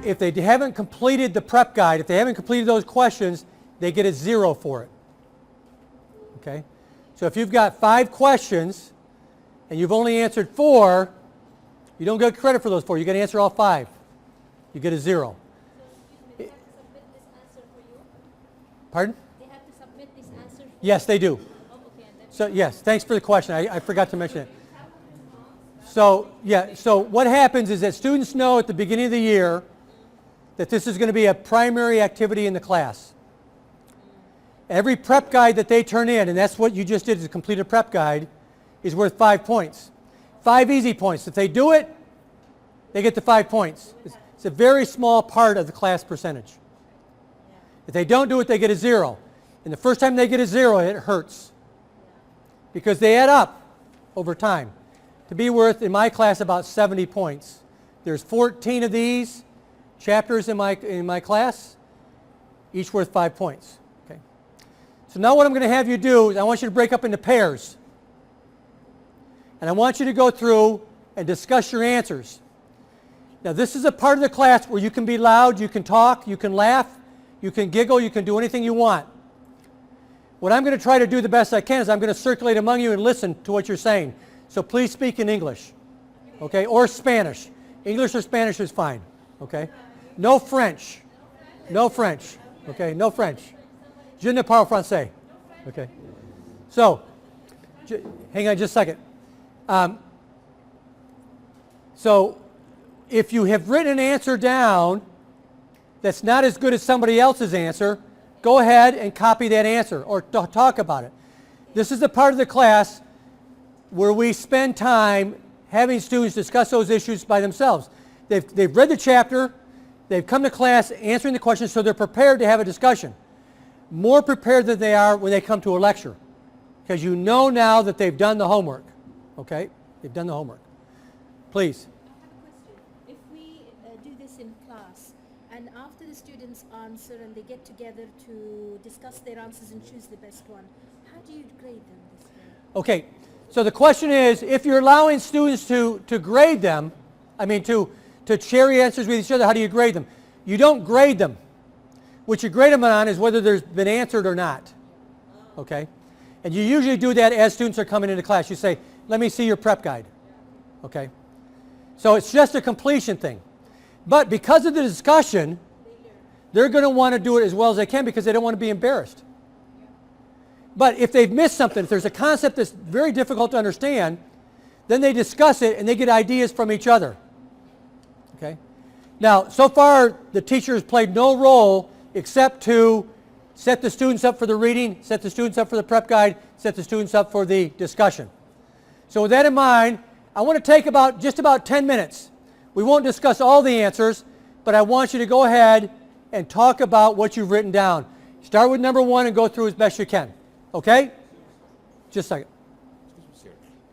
if they haven't completed the prep guide, if they haven't completed those questions, they get a 0 for it. Okay? So if you've got 5 questions and you've only answered 4, you don't get credit for those 4. You got to answer all 5. You get a 0. So they have to submit this answer for you? Pardon? They have to submit this answer for you? Yes, they do. Oh, okay. And then So yes, thanks for the question. I forgot to mention it. So yeah, so what happens is that students know at the beginning of the year that this is going to be a primary activity in the class. Every prep guide that they turn in, and that's what you just did, is complete a prep guide, is worth 5 points. 5 easy points. If they do it, they get the 5 points. It's a very small part of the class percentage. If they don't do it, they get a 0. And the first time they get a 0, it hurts. Because they add up over time to be worth, in my class, about 70 points. There's 14 of these chapters in my class, each worth 5 points. Okay. So now what I'm going to have you do is I want you to break up into pairs. And I want you to go through and discuss your answers. Now this is a part of the class where you can be loud, you can talk, you can laugh, you can giggle, you can do anything you want. What I'm going to try to do the best I can is I'm going to circulate among you and listen to what you're saying. So please speak in English, okay, or Spanish. English or Spanish is fine, okay? No French. No French, okay? No French. Je ne parle français, okay? So, hang on just a second. So, if you have written an answer down that's not as good as somebody else's answer, go ahead and copy that answer or talk about it. This is the part of the class where we spend time having students discuss those issues by themselves. They've read the chapter, they've come to class answering the questions, so they're prepared to have a discussion. More prepared than they are when they come to a lecture, because you know now that they've done the homework. Okay? They've done the homework. Please. I have a question. If we do this in class, and after the students answer and they get together to discuss their answers and choose the best one, how do you grade them this way? Okay. So the question is, if you're allowing students to grade them, to share answers with each other, how do you grade them? You don't grade them. What you grade them on is whether there's been answered or not. Okay? And you usually do that as students are coming into class. You say, let me see your prep guide. Okay? So it's just a completion thing. But because of the discussion, they're going to want to do it as well as they can because they don't want to be embarrassed. But if they've missed something, if there's a concept that's very difficult to understand, then they discuss it and they get ideas from each other. Okay? Now, so far, the teacher has played no role except to set the students up for the reading, set the students up for the prep guide, set the students up for the discussion. So with that in mind, I want to take just about 10 minutes. We won't discuss all the answers, but I want you to go ahead and talk about what you've written down. Start with number 1 and go through as best you can. Okay? Just a second.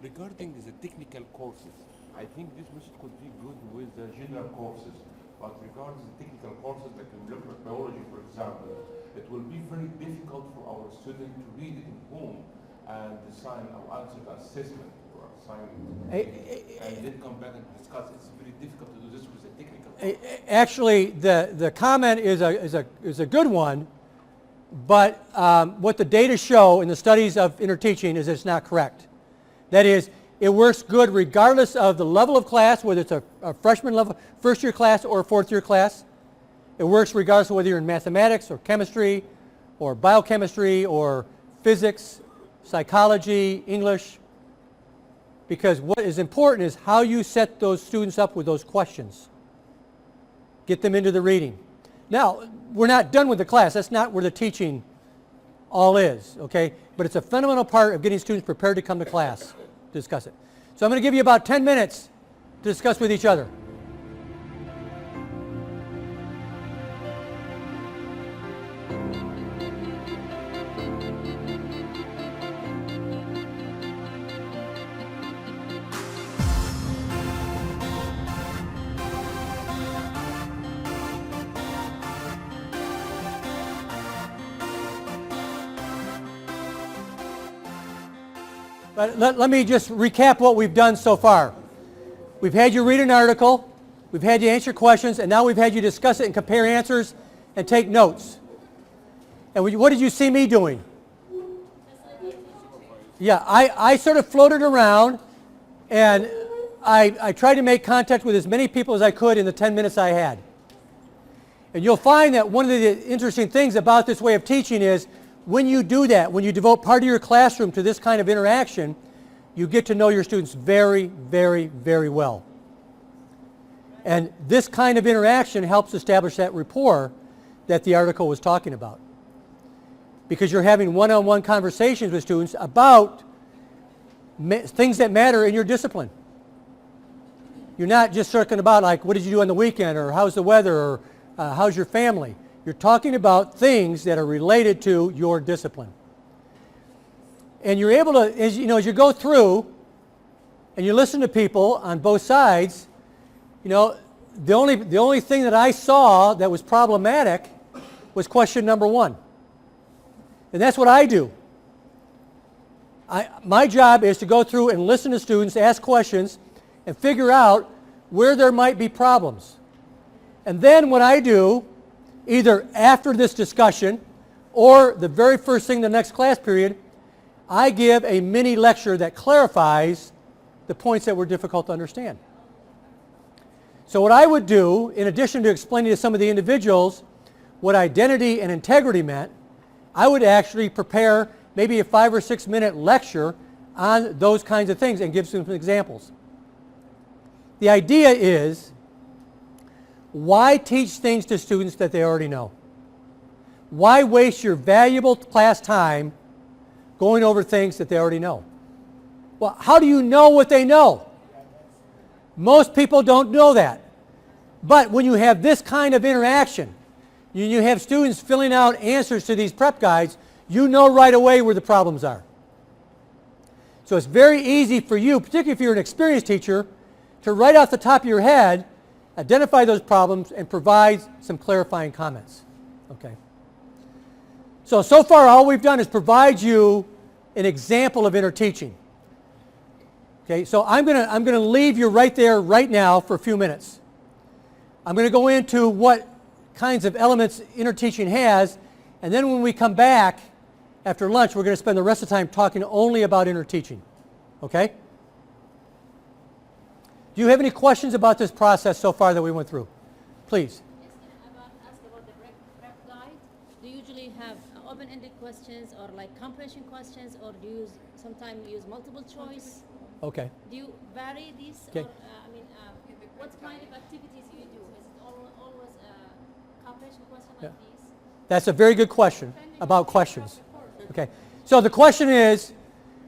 Regarding the technical courses, I think this method could be good with the general courses. But regarding the technical courses like molecular biology, for example, it will be very difficult for our students to read it at home and assign or answer the assessment or assignment. And then come back and discuss. It's very difficult to do this with the technical courses. Actually, the comment is a good one. But what the data show in the studies of interteaching is it's not correct. That is, it works good regardless of the level of class, whether it's a freshman level, first year class or a fourth year class. It works regardless of whether you're in mathematics or chemistry or biochemistry or physics, psychology, English. Because what is important is how you set those students up with those questions. Get them into the reading. Now, we're not done with the class. That's not where the teaching all is, okay? But it's a fundamental part of getting students prepared to come to class to discuss it. So I'm going to give you about 10 minutes to discuss with each other. But let me just recap what we've done so far. We've had you read an article. We've had you answer questions, and now we've had you discuss it and compare answers and take notes. And what did you see me doing? Yeah, I sort of floated around, and I tried to make contact with as many people as I could in the 10 minutes I had. And you'll find that one of the interesting things about this way of teaching is when you do that, when you devote part of your classroom to this kind of interaction, you get to know your students very, very, very well. And this kind of interaction helps establish that rapport that the article was talking about. Because you're having one-on-one conversations with students about things that matter in your discipline. You're not just talking about like, what did you do on the weekend, or how's the weather, or how's your family. You're talking about things that are related to your discipline. And you're able to, as you go through and you listen to people on both sides, the only thing that I saw that was problematic was question number 1. And that's what I do. My job is to go through and listen to students, ask questions, and figure out where there might be problems. And then what I do, either after this discussion or the very first thing the next class period, I give a mini lecture that clarifies the points that were difficult to understand. So what I would do, in addition to explaining to some of the individuals what identity and integrity meant, I would actually prepare maybe a 5 or 6 minute lecture on those kinds of things and give some examples. The idea is, why teach things to students that they already know? Why waste your valuable class time going over things that they already know? Well, how do you know what they know? Most people don't know that. But when you have this kind of interaction, you have students filling out answers to these prep guides, you know right away where the problems are. So it's very easy for you, particularly if you're an experienced teacher, to right off the top of your head, identify those problems and provide some clarifying comments. Okay. So far all we've done is provide you an example of interteaching. Okay, so I'm going to leave you right there right now for a few minutes. I'm going to go into what kinds of elements interteaching has, and then when we come back after lunch, we're going to spend the rest of the time talking only about interteaching. Okay? Do you have any questions about this process so far that we went through? Please. Yes, I want to ask about the prep guide. Do you usually have open-ended questions or like comprehension questions, or do you sometimes use multiple choice? Okay. Do you vary these? Okay. Or, what kind of activities do you do? Is it always a comprehension question like these? That's a very good question about questions. Okay. So the question is,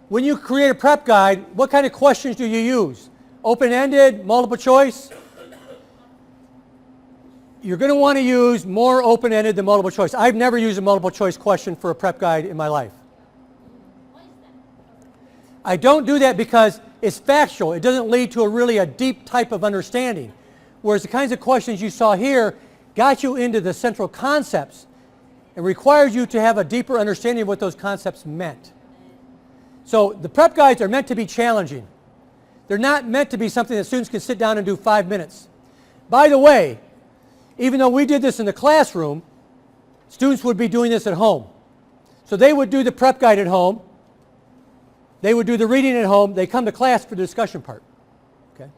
when you create a prep guide, what kind of questions do you use? Open-ended, multiple choice? You're going to want to use more open-ended than multiple choice. I've never used a multiple choice question for a prep guide in my life. Why is that? I don't do that because it's factual. It doesn't lead to a deep type of understanding. Whereas the kinds of questions you saw here got you into the central concepts and requires you to have a deeper understanding of what those concepts meant. So the prep guides are meant to be challenging. They're not meant to be something that students can sit down and do 5 minutes. By the way, even though we did this in the classroom, students would be doing this at home. So they would do the prep guide at home. They would do the reading at home. They come to class for the discussion part. Okay?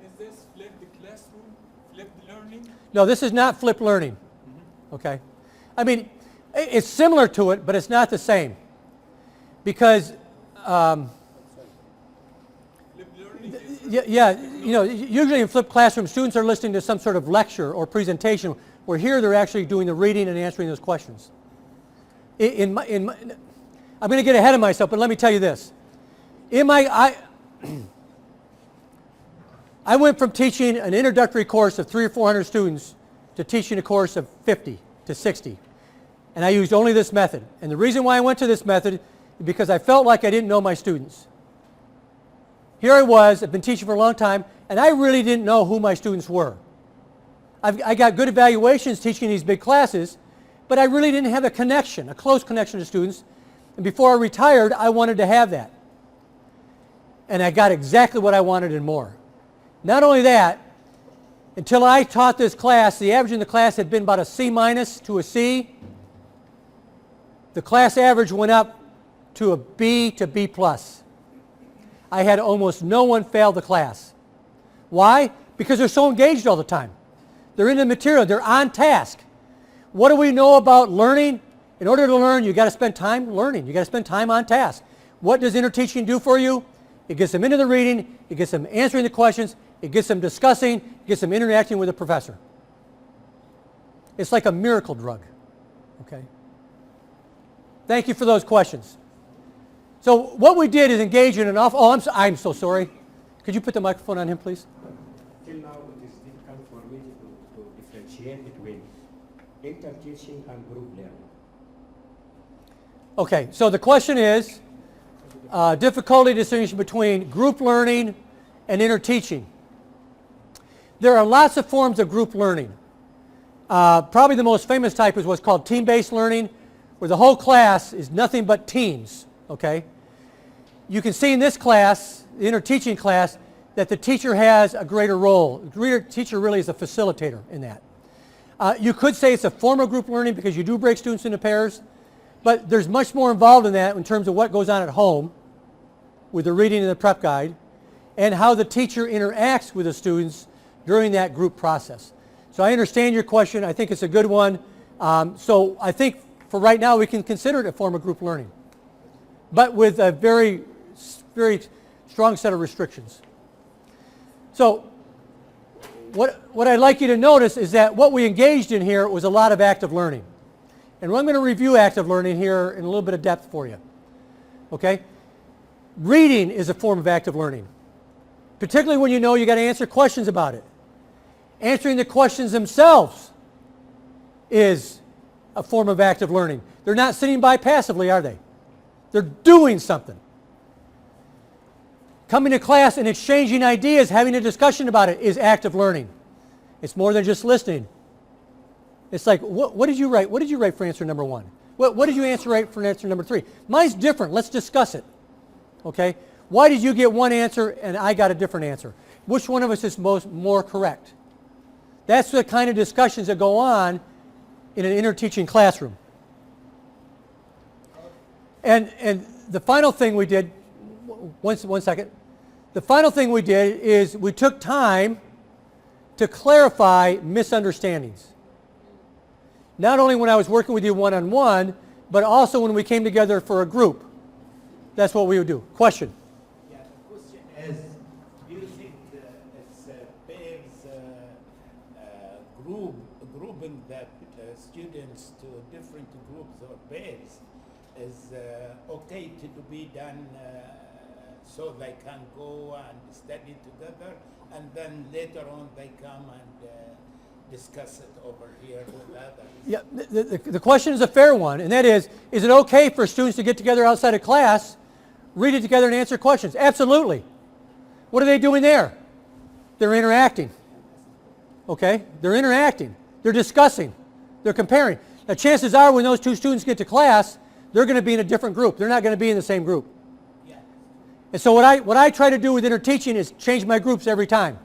Is this flipped classroom, flipped learning? No, this is not flipped learning. Okay? I mean, it's similar to it, but it's not the same. Because, usually in flipped classroom, students are listening to some sort of lecture or presentation, where here they're actually doing the reading and answering those questions. I'm going to get ahead of myself, but let me tell you this. I went from teaching an introductory course of 300 or 400 students to teaching a course of 50 to 60. And I used only this method. And the reason why I went to this method is because I felt like I didn't know my students. Here I was, I've been teaching for a long time, and I really didn't know who my students were. I got good evaluations teaching these big classes, but I really didn't have a connection, a close connection to students. And before I retired, I wanted to have that. And I got exactly what I wanted and more. Not only that, until I taught this class, the average in the class had been about a C minus to a C. The class average went up to a B to B plus. I had almost no one fail the class. Why? Because they're so engaged all the time. They're in the material. They're on task. What do we know about learning? In order to learn, you've got to spend time learning. You've got to spend time on task. What does Interteaching do for you? It gets them into the reading. It gets them answering the questions. It gets them discussing. It gets them interacting with the professor. It's like a miracle drug. Okay? Thank you for those questions. So what we did is engage in an I'm so sorry. Could you put the microphone on him, please? Till now, it is difficult for me to differentiate between interteaching and group learning. Okay, so the question is difficulty distinguishing between group learning and interteaching. There are lots of forms of group learning. Probably the most famous type is what's called team-based learning, where the whole class is nothing but teams. Okay? You can see in this class, the interteaching class, that the teacher has a greater role. The teacher really is a facilitator in that. You could say it's a form of group learning because you do break students into pairs, but there's much more involved in that in terms of what goes on at home with the reading and the prep guide and how the teacher interacts with the students during that group process. So I understand your question. I think it's a good one. So I think for right now we can consider it a form of group learning, but with a very, very strong set of restrictions. So what I'd like you to notice is that what we engaged in here was a lot of active learning. And I'm going to review active learning here in a little bit of depth for you. Okay? Reading is a form of active learning, particularly when you know you got to answer questions about it. Answering the questions themselves is a form of active learning. They're not sitting by passively, are they? They're doing something. Coming to class and exchanging ideas, having a discussion about it is active learning. It's more than just listening. It's like, what did you write? What did you write for answer number 1? What did you write for answer number 3? Mine's different. Let's discuss it. Okay? Why did you get one answer and I got a different answer? Which one of us is more correct? That's the kind of discussions that go on in an interteaching classroom. And the final thing we did, one second. The final thing we did is we took time to clarify misunderstandings. Not only when I was working with you one-on-one, but also when we came together for a group. That's what we would do. Question? Yeah, the question is, do you think it's pairs grouping that students to different groups or pairs is okay to be done so they can go and study together and then later on they come and discuss it over here with others? Yeah, the question is a fair one, and that is it okay for students to get together outside of class, read it together and answer questions? Absolutely. What are they doing there? They're interacting. Okay? They're interacting. They're discussing. They're comparing. Now chances are when those two students get to class, they're going to be in a different group. They're not going to be in the same group. Yeah. And so what I try to do with interteaching is change my groups every time.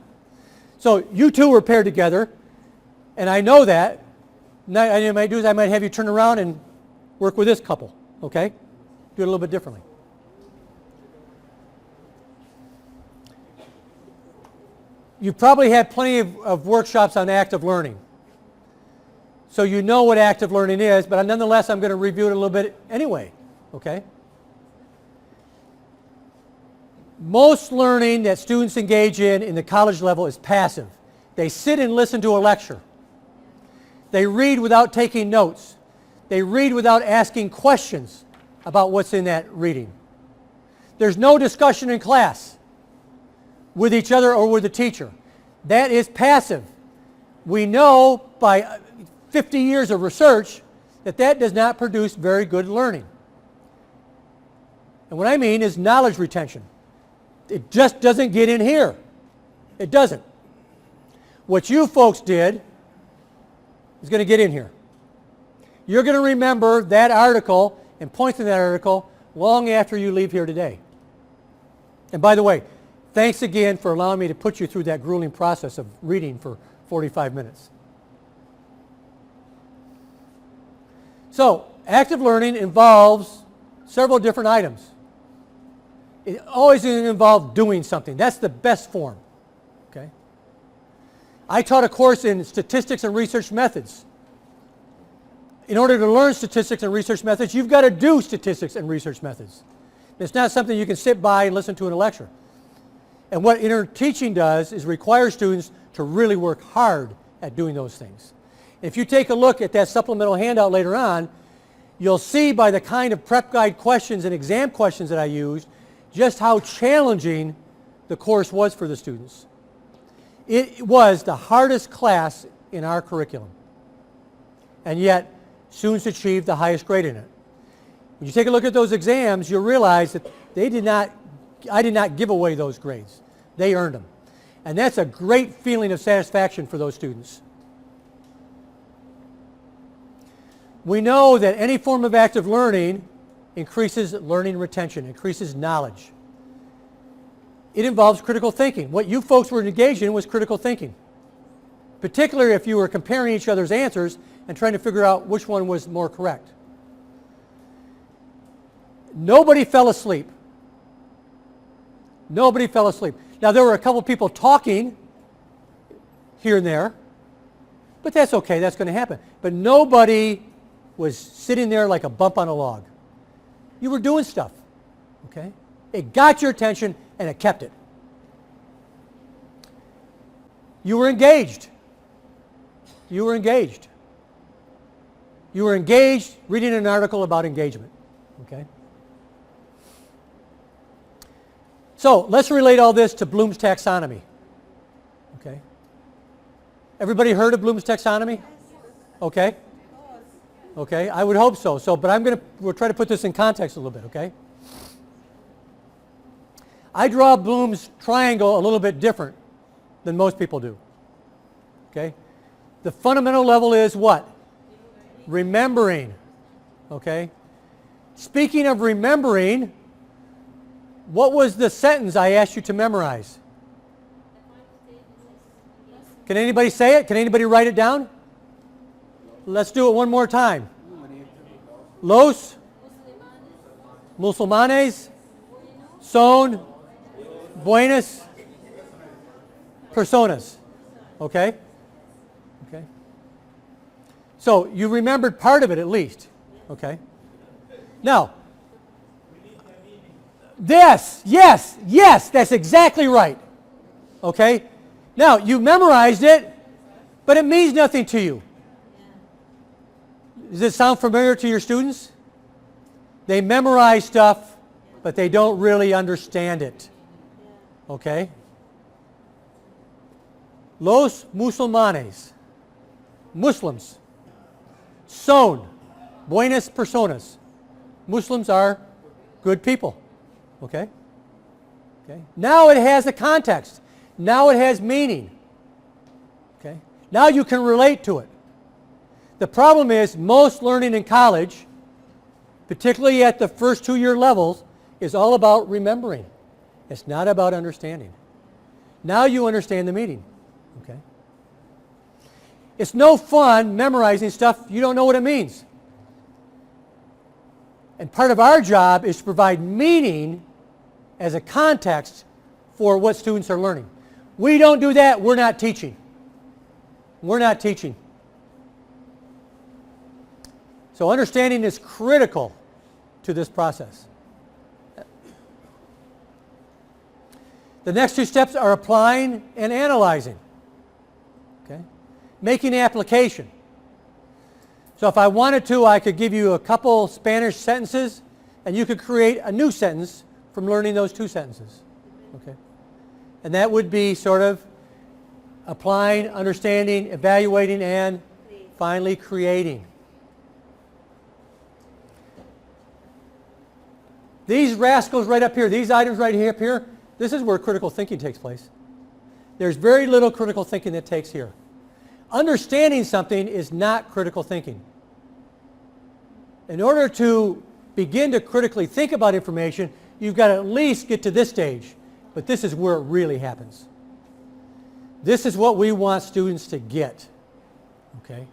So you two were paired together, and I know that. Now, what I might do is I might have you turn around and work with this couple. Okay? Do it a little bit differently. You've probably had plenty of workshops on active learning. So you know what active learning is, but nonetheless I'm going to review it a little bit anyway. Okay? Most learning that students engage in the college level is passive. They sit and listen to a lecture. They read without taking notes. They read without asking questions about what's in that reading. There's no discussion in class with each other or with the teacher. That is passive. We know by 50 years of research that does not produce very good learning. And what I mean is knowledge retention. It just doesn't get in here. It doesn't. What you folks did is going to get in here. You're going to remember that article and points in that article long after you leave here today. And by the way, thanks again for allowing me to put you through that grueling process of reading for 45 minutes. So, active learning involves several different items. It always involves doing something. That's the best form. Okay? I taught a course in statistics and research methods. In order to learn statistics and research methods, you've got to do statistics and research methods. It's not something you can sit by and listen to in a lecture. And what Interteaching does is require students to really work hard at doing those things. If you take a look at that supplemental handout later on, you'll see by the kind of prep guide questions and exam questions that I used just how challenging the course was for the students. It was the hardest class in our curriculum. And yet, students achieved the highest grade in it. When you take a look at those exams, you'll realize that I did not give away those grades. They earned them. And that's a great feeling of satisfaction for those students. We know that any form of active learning increases learning retention, increases knowledge. It involves critical thinking. What you folks were engaged in was critical thinking, particularly if you were comparing each other's answers and trying to figure out which one was more correct. Nobody fell asleep. Nobody fell asleep. Now, there were a couple people talking here and there, but that's okay. That's going to happen. But nobody was sitting there like a bump on a log. You were doing stuff, okay? It got your attention and it kept it. You were engaged. You were engaged. You were engaged reading an article about engagement, okay? So let's relate all this to Bloom's taxonomy, okay? Everybody heard of Bloom's taxonomy? Okay. Okay, I would hope so. But we'll try to put this in context a little bit, okay? I draw Bloom's triangle a little bit different than most people do, okay? The fundamental level is what? Remembering, okay? Speaking of remembering, what was the sentence I asked you to memorize? Can anybody say it? Can anybody write it down? Let's do it one more time. Los musulmanes son buenas personas. Okay? Okay. So you remembered part of it at least. Okay? Now, yes, that's exactly right. Okay? Now, you memorized it, but it means nothing to you. Does it sound familiar to your students? They memorize stuff, but they don't really understand it. Okay? Los musulmanes, Muslims, son buenas personas. Muslims are good people. Okay? Okay? Now it has a context. Now it has meaning. Okay? Now you can relate to it. The problem is most learning in college, particularly at the first 2-year levels, is all about remembering. It's not about understanding. Now you understand the meaning. Okay? It's no fun memorizing stuff you don't know what it means. And part of our job is to provide meaning as a context for what students are learning. We don't do that, we're not teaching. We're not teaching. So understanding is critical to this process. The next 2 steps are applying and analyzing. Okay? Making application. So if I wanted to, I could give you a couple Spanish sentences and you could create a new sentence from learning those 2 sentences. Okay? And that would be sort of applying, understanding, evaluating, and finally creating. These rascals right up here, these items right up here, this is where critical thinking takes place. There's very little critical thinking that takes here. Understanding something is not critical thinking. In order to begin to critically think about information, you've got to at least get to this stage. But this is where it really happens. This is what we want students to get. Okay?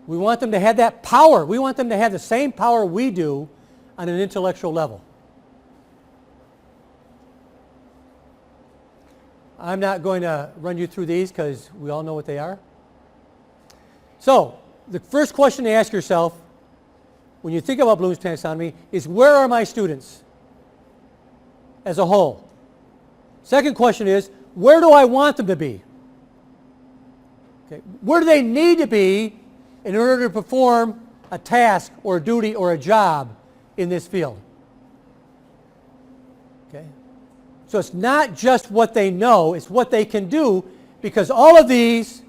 We want them to have that power. We want them to have the same power we do on an intellectual level. I'm not going to run you through these because we all know what they are. So, the first question to ask yourself when you think about Bloom's taxonomy is, where are my students as a whole? Second question is, where do I want them to be? Okay. Where do they need to be in order to perform a task or a duty or a job in this field? Okay. So it's not just what they know, it's what they can do, because all of these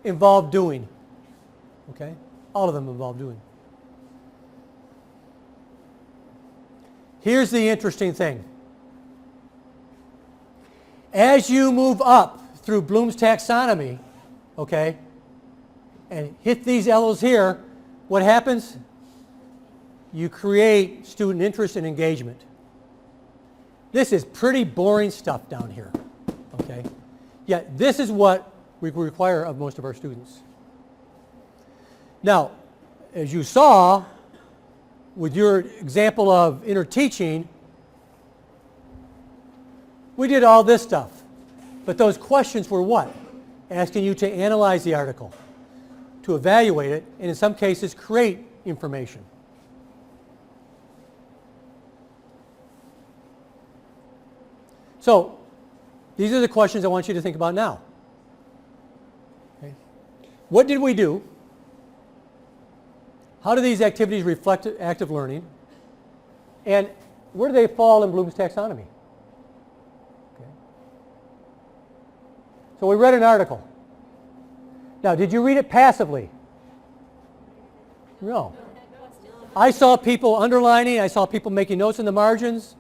involve doing. Okay? All of them involve doing. Here's the interesting thing. As you move up through Bloom's taxonomy, okay, and hit these L's here, what happens? You create student interest and engagement. This is pretty boring stuff down here, okay? Yet this is what we require of most of our students. Now, as you saw with your example of interteaching, we did all this stuff. But those questions were what? Asking you to analyze the article, to evaluate it, and in some cases create information. So, these are the questions I want you to think about now. Okay. What did we do? How do these activities reflect active learning? And where do they fall in Bloom's taxonomy? Okay. So we read an article. Now, did you read it passively? No. I saw people underlining. I saw people making notes in the margins.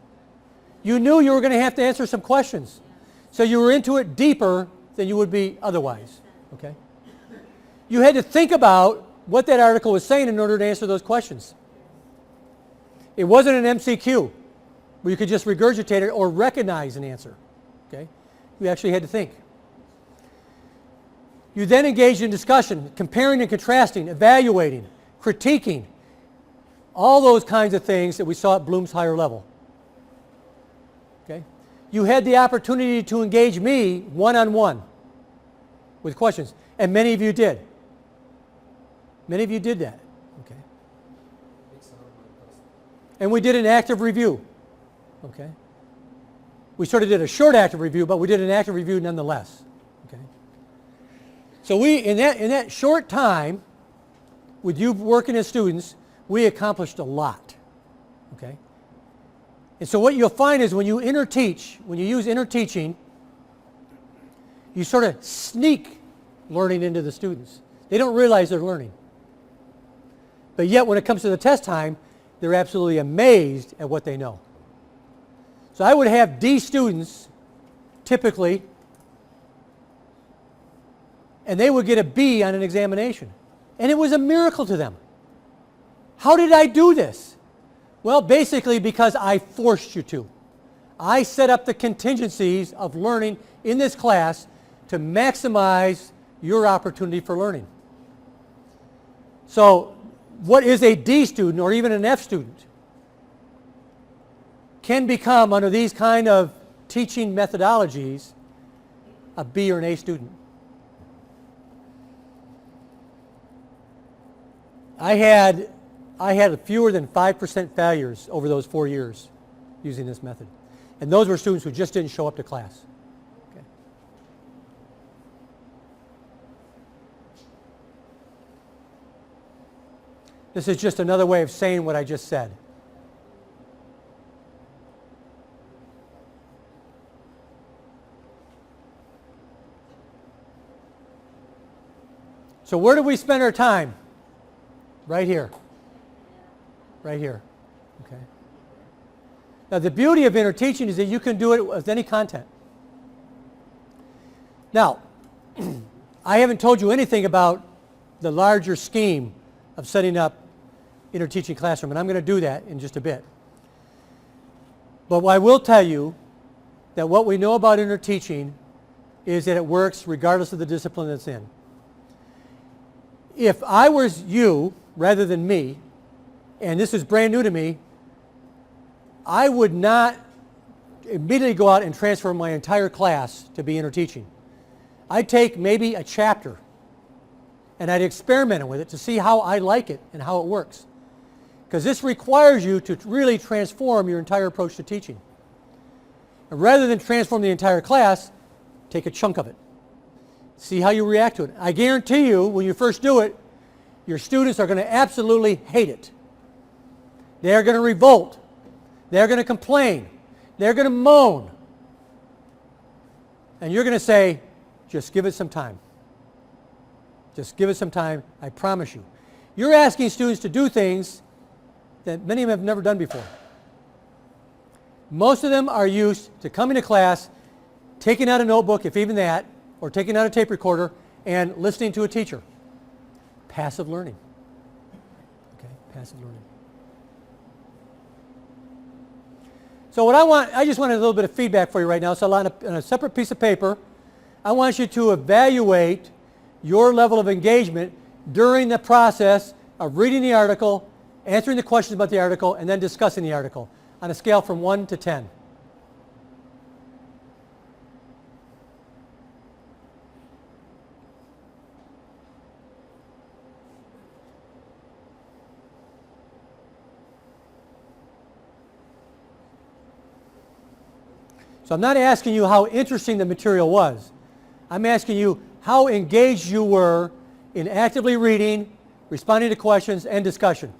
You knew you were going to have to answer some questions. So you were into it deeper than you would be otherwise. Okay? You had to think about what that article was saying in order to answer those questions. It wasn't an MCQ where you could just regurgitate it or recognize an answer. Okay? You actually had to think. You then engaged in discussion, comparing and contrasting, evaluating, critiquing, all those kinds of things that we saw at Bloom's higher level. Okay? You had the opportunity to engage me one-on-one with questions, and many of you did. Many of you did that. Okay? And we did an active review. Okay? We sort of did a short active review, but we did an active review nonetheless. Okay? So we, in that short time, with you working as students, we accomplished a lot. Okay? And so what you'll find is when you interteach, when you use interteaching, you sort of sneak learning into the students. They don't realize they're learning. But yet when it comes to the test time, they're absolutely amazed at what they know. So I would have D students, typically, and they would get a B on an examination. And it was a miracle to them. How did I do this? Well, basically because I forced you to. I set up the contingencies of learning in this class to maximize your opportunity for learning. So what is a D student or even an F student can become, under these kind of teaching methodologies, a B or an A student. I had fewer than 5% failures over those 4 years using this method. And those were students who just didn't show up to class. Okay. This is just another way of saying what I just said. So where do we spend our time? Right here. Right here. Okay. Now the beauty of interteaching is that you can do it with any content. Now, I haven't told you anything about the larger scheme of setting up interteaching classroom, and I'm going to do that in just a bit. But I will tell you that what we know about interteaching is that it works regardless of the discipline it's in. If I was you, rather than me, and this is brand new to me, I would not immediately go out and transfer my entire class to be interteaching. I'd take maybe a chapter and I'd experiment with it to see how I like it and how it works. Because this requires you to really transform your entire approach to teaching. And rather than transform the entire class, take a chunk of it. See how you react to it. I guarantee you, when you first do it, your students are going to absolutely hate it. They are going to revolt. They're going to complain. They're going to moan. And you're going to say, just give it some time. Just give it some time, I promise you. You're asking students to do things that many of them have never done before. Most of them are used to coming to class, taking out a notebook, if even that, or taking out a tape recorder and listening to a teacher. Passive learning. Okay, passive learning. So what I just wanted a little bit of feedback for you right now. So on a separate piece of paper, I want you to evaluate your level of engagement during the process of reading the article, answering the questions about the article, and then discussing the article on a scale from 1 to 10. So I'm not asking you how interesting the material was. I'm asking you how engaged you were in actively reading, responding to questions, and discussion.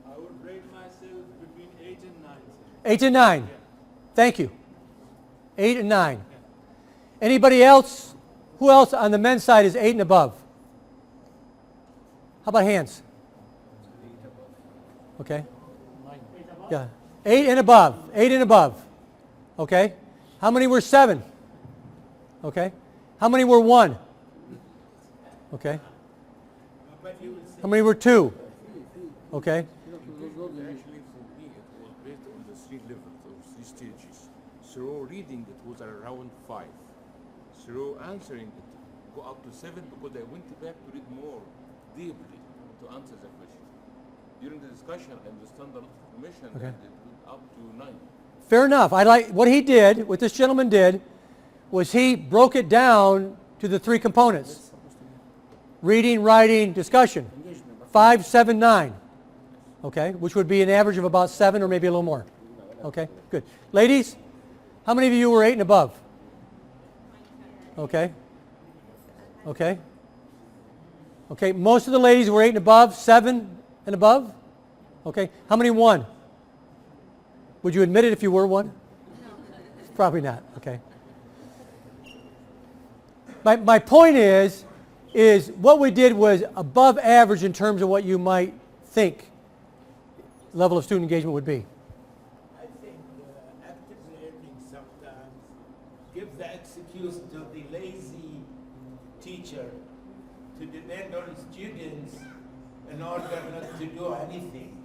I would rate myself between 8 and 9. 8 and 9. Yeah. Thank you. 8 and 9. Anybody else? Who else on the men's side is 8 and above? How about hands? Okay. Yeah. 8 and above. 8 and above. Okay. How many were 7? Okay. How many were 1? Okay. How many were 2? Okay. Actually, for me, it was based on the 3 levels or 3 stages. Through reading, it was around 5. Through answering, it go up to 7 because I went back to read more deeply to answer the question. During the discussion, I understand a lot of information, Okay. and it went up to 9. Fair enough. I like what he did, what this gentleman did, was he broke it down to the 3 components. Reading, writing, discussion. 5, 7, 9. Okay, which would be an average of about 7 or maybe a little more. Okay, good. Ladies, how many of you were 8 and above? Okay. Okay. Okay, most of the ladies were 8 and above, 7 and above? Okay, how many 1? Would you admit it if you were 1? Probably not, okay. My point is what we did was above average in terms of what you might think level of student engagement would be. I think active learning sometimes gives the excuse to the lazy teacher to depend on students in order not to do anything.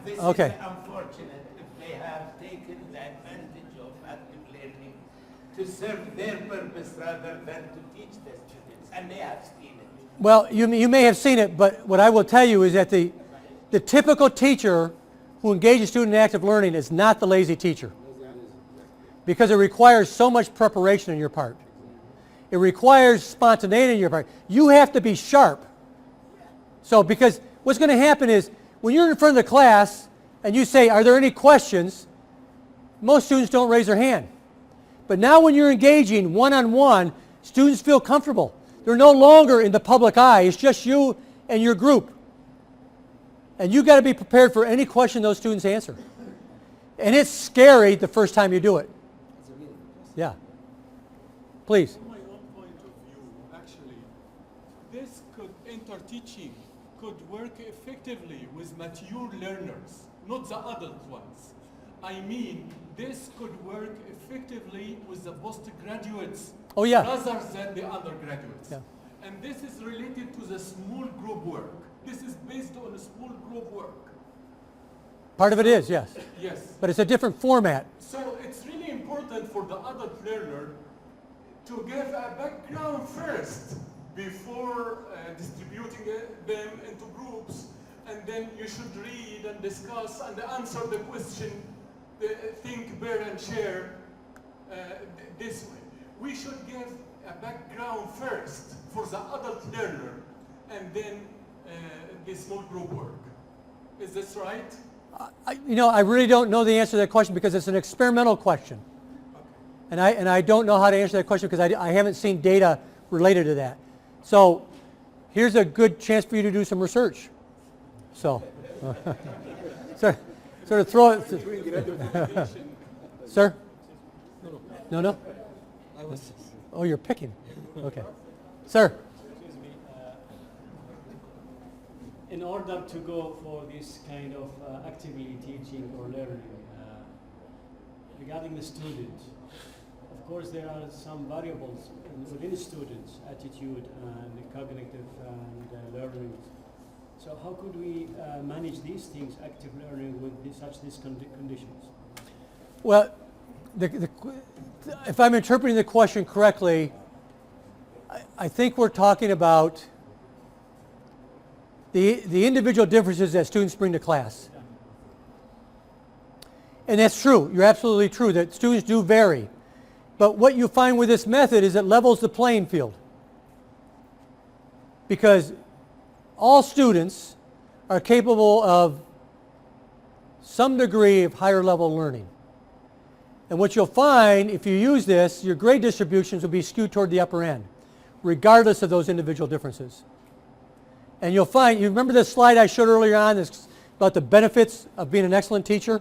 This Okay. is unfortunate if they have taken the advantage of active learning to serve their purpose rather than to teach the students, and they have seen it. Well, you may have seen it, but what I will tell you is that the typical teacher who engages student in active learning is not the lazy teacher, because it requires so much preparation on your part. It requires spontaneity on your part. You have to be sharp. So because what's going to happen is when you're in front of the class and you say, are there any questions? Most students don't raise their hand. But now when you're engaging one-on-one, students feel comfortable. They're no longer in the public eye. It's just you and your group. And you've got to be prepared for any question those students answer. And it's scary the first time you do it. Yeah. Please. From my own point of view, actually, this interteaching could work effectively with mature learners, not the adult ones. I mean, this could work effectively with the postgraduates Oh, yeah. rather than the undergraduates. Yeah. And this is related to the small group work. this is based on a small group work. Part of it is, yes. Yes. But it's a different format. So it's really important for the adult learner to give a background first before distributing them into groups, and then you should read and discuss and answer the question, think, bear, and share this way. We should give a background first for the adult learner, and then the small group work. Is this right? I really don't know the answer to that question because it's an experimental question. And I don't know how to answer that question because I haven't seen data related to that. So here's a good chance for you to do some research. So, sort of throw it. Sir? No? Oh, you're picking. Okay. Sir? In order to go for this kind of actively teaching or learning, regarding the student, of course there are some variables within students, attitude and cognitive and learning. So how could we manage these things, active learning, with these conditions? Well, if I'm interpreting the question correctly, I think we're talking about the individual differences that students bring to class. And that's true. You're absolutely true that students do vary. But what you find with this method is it levels the playing field. Because all students are capable of some degree of higher level learning. And what you'll find if you use this, your grade distributions will be skewed toward the upper end, regardless of those individual differences. And you'll find, you remember this slide I showed earlier on about the benefits of being an excellent teacher?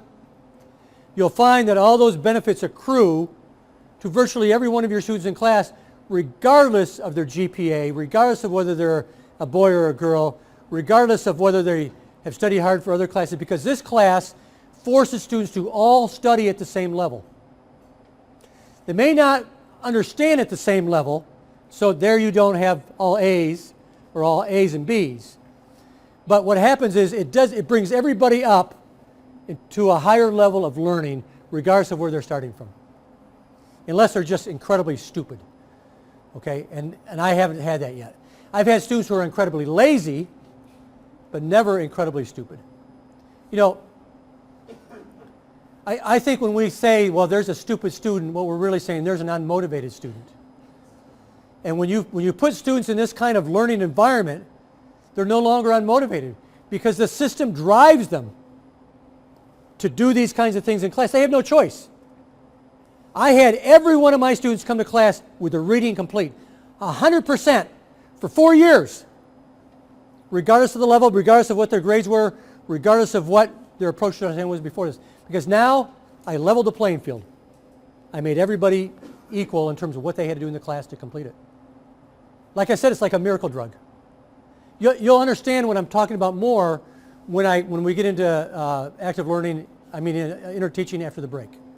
You'll find that all those benefits accrue to virtually every one of your students in class, regardless of their GPA, regardless of whether they're a boy or a girl, regardless of whether they have studied hard for other classes, because this class forces students to all study at the same level. They may not understand at the same level, so there you don't have all A's or all A's and B's. But what happens is it brings everybody up to a higher level of learning regardless of where they're starting from. Unless they're just incredibly stupid. Okay? And I haven't had that yet. I've had students who are incredibly lazy, but never incredibly stupid. You know, I think when we say, well, there's a stupid student, what we're really saying, there's an unmotivated student. And when you put students in this kind of learning environment, they're no longer unmotivated because the system drives them to do these kinds of things in class. They have no choice. I had every one of my students come to class with the reading complete, 100% for 4 years, regardless of the level, regardless of what their grades were, regardless of what their approach to understanding was before this. Because now I leveled the playing field. I made everybody equal in terms of what they had to do in the class to complete it. Like I said, it's like a miracle drug. You'll understand what I'm talking about more when we get into active learning, interteaching after the break.